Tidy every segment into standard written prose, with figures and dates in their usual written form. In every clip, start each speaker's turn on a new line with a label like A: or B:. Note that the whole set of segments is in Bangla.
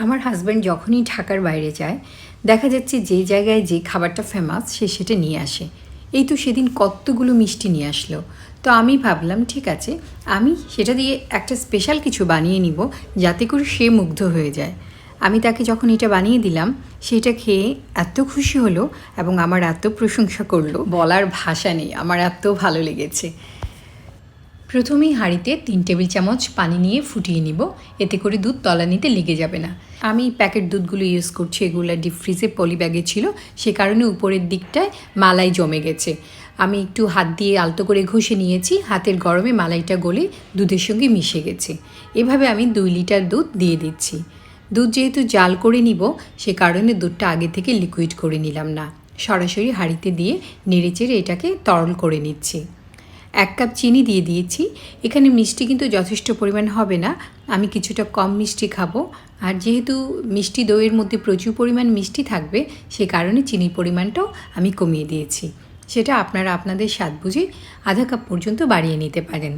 A: আমার হাজব্যান্ড যখনই ঢাকার বাইরে যায় দেখা যাচ্ছে যে জায়গায় যে খাবারটা ফেমাস সে সেটা নিয়ে আসে। এই তো সেদিন কতগুলো মিষ্টি নিয়ে আসলো। তো আমি ভাবলাম ঠিক আছে, আমি সেটা দিয়ে একটা স্পেশাল কিছু বানিয়ে নিব যাতে করে সে মুগ্ধ হয়ে যায়। আমি তাকে যখন এটা বানিয়ে দিলাম সেটা খেয়ে এত খুশি হলো এবং আমার এত প্রশংসা করলো, বলার ভাষা নেই, আমার এত ভালো লেগেছে। প্রথমেই হাঁড়িতে 3 টেবিল চামচ পানি নিয়ে ফুটিয়ে নিব, এতে করে দুধ তলানিতে লেগে যাবে না। আমি প্যাকেট দুধগুলো ইউজ করছি, এগুলো ডিপ ফ্রিজে পলি ব্যাগে ছিল, সে কারণে উপরের দিকটায় মালাই জমে গেছে। আমি একটু হাত দিয়ে আলতো করে ঘষে নিয়েছি, হাতের গরমে মালাইটা গলে দুধের সঙ্গে মিশে গেছে। এভাবে আমি 2 লিটার দুধ দিয়ে দিচ্ছি। দুধ যেহেতু জাল করে নিব সে কারণে দুধটা আগে থেকে লিকুইড করে নিলাম না, সরাসরি হাঁড়িতে দিয়ে নেড়েচেড়ে এটাকে তরল করে নিচ্ছি। 1 কাপ চিনি দিয়ে দিয়েছি। এখানে মিষ্টি কিন্তু যথেষ্ট পরিমাণ হবে না, আমি কিছুটা কম মিষ্টি খাবো। আর যেহেতু মিষ্টি দইয়ের মধ্যে প্রচুর পরিমাণ মিষ্টি থাকবে সে কারণে চিনির পরিমাণটাও আমি কমিয়ে দিয়েছি। সেটা আপনারা আপনাদের স্বাদ বুঝে আধা কাপ পর্যন্ত বাড়িয়ে নিতে পারেন।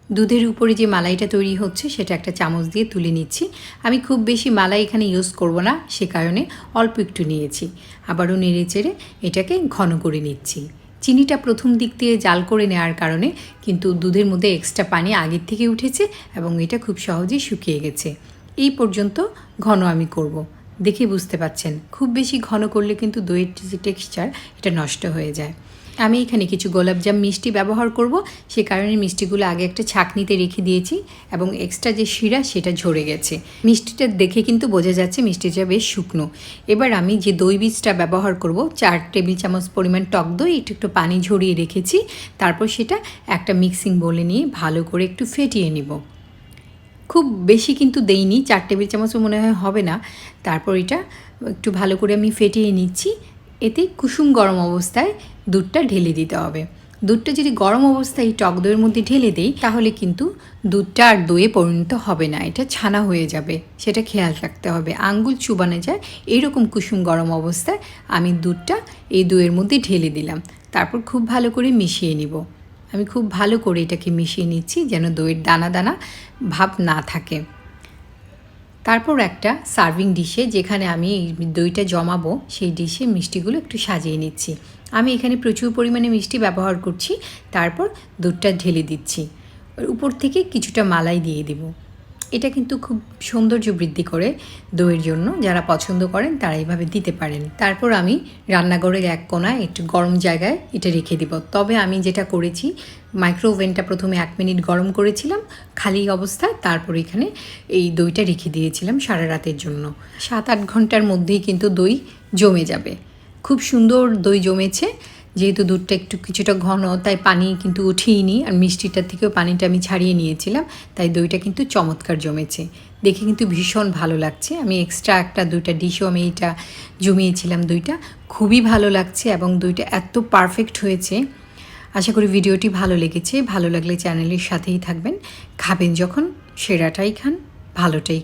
A: দুধের উপরে যে মালাইটা তৈরি হচ্ছে সেটা একটা চামচ দিয়ে তুলে নিচ্ছি। আমি খুব বেশি মালাই এখানে ইউজ করব না, সে কারণে অল্প একটু নিয়েছি। আবারও নেড়ে চেড়ে এটাকে ঘন করে নিচ্ছি। চিনিটা প্রথম দিক দিয়ে জাল করে নেওয়ার কারণে কিন্তু দুধের মধ্যে এক্সট্রা পানি আগের থেকে উঠেছে এবং এটা খুব সহজেই শুকিয়ে গেছে। এই পর্যন্ত ঘন আমি করব, দেখে বুঝতে পাচ্ছেন খুব বেশি ঘন করলে কিন্তু দইয়ের যে টেক্সচার এটা নষ্ট হয়ে যায়। আমি এখানে কিছু গোলাপজাম মিষ্টি ব্যবহার করব, সে কারণে মিষ্টিগুলো আগে একটা ছাঁকনিতে রেখে দিয়েছি এবং এক্সট্রা যে শিরা সেটা ঝরে গেছে। মিষ্টিটা দেখে কিন্তু বোঝা যাচ্ছে মিষ্টিটা বেশ শুকনো। এবার আমি যে দই বীজটা ব্যবহার করব 4 টেবিল চামচ পরিমাণ টক দই, একটু পানি ঝরিয়ে রেখেছি। তারপর সেটা একটা মিক্সিং বোলে নিয়ে ভালো করে একটু ফেটিয়ে নিব। খুব বেশি কিন্তু দেইনি, 4 টেবিল চামচও মনে হয় হবে না। তারপর এটা একটু ভালো করে আমি ফেটিয়ে নিচ্ছি। এতে কুসুম গরম অবস্থায় দুধটা ঢেলে দিতে হবে। দুধটা যদি গরম অবস্থায় টক দইয়ের মধ্যে ঢেলে দেই তাহলে কিন্তু দুধটা আর দইয়ে পরিণত হবে না, এটা ছানা হয়ে যাবে, সেটা খেয়াল রাখতে হবে। আঙ্গুল চুবানো যায় এইরকম কুসুম গরম অবস্থায় আমি দুধটা এই দইয়ের মধ্যে ঢেলে দিলাম। তারপর খুব ভালো করে মিশিয়ে নিব। আমি খুব ভালো করে এটাকে মিশিয়ে নিচ্ছি যেন দইয়ের দানা দানা ভাব না থাকে। তারপর একটা সার্ভিং ডিশে, যেখানে আমি দইটা জমাবো সেই ডিশে মিষ্টিগুলো একটু সাজিয়ে নিচ্ছি। আমি এখানে প্রচুর পরিমাণে মিষ্টি ব্যবহার করছি। তারপর দুধটা ঢেলে দিচ্ছি, উপর থেকে কিছুটা মালাই দিয়ে দিব। এটা কিন্তু খুব সৌন্দর্য বৃদ্ধি করে দইয়ের জন্য, যারা পছন্দ করেন তারা এইভাবে দিতে পারেন। তারপর আমি রান্নাঘরের এক কোণায় একটু গরম জায়গায় এটা রেখে দিব। তবে আমি যেটা করেছি মাইক্রোওভেনটা প্রথমে 1 মিনিট গরম করেছিলাম খালি অবস্থায়, তারপর এখানে এই দইটা রেখে দিয়েছিলাম সারা রাতের জন্য। 7-8 ঘন্টার মধ্যেই কিন্তু দই জমে যাবে। খুব সুন্দর দই জমেছে। যেহেতু দুধটা একটু কিছুটা ঘন তাই পানি কিন্তু উঠিয়েনি, আর মিষ্টিটার থেকেও পানিটা আমি ছাড়িয়ে নিয়েছিলাম, তাই দইটা কিন্তু চমৎকার জমেছে। দেখে কিন্তু ভীষণ ভালো লাগছে। আমি এক্সট্রা একটা 2টা ডিশও আমি এটা জমিয়েছিলাম দইটা, খুবই ভালো লাগছে এবং দইটা এত পারফেক্ট হয়েছে। আশা করি ভিডিওটি ভালো লেগেছে। ভালো লাগলে চ্যানেলের সাথেই থাকবেন। খাবেন যখন সেরাটাই খান, ভালোটাই।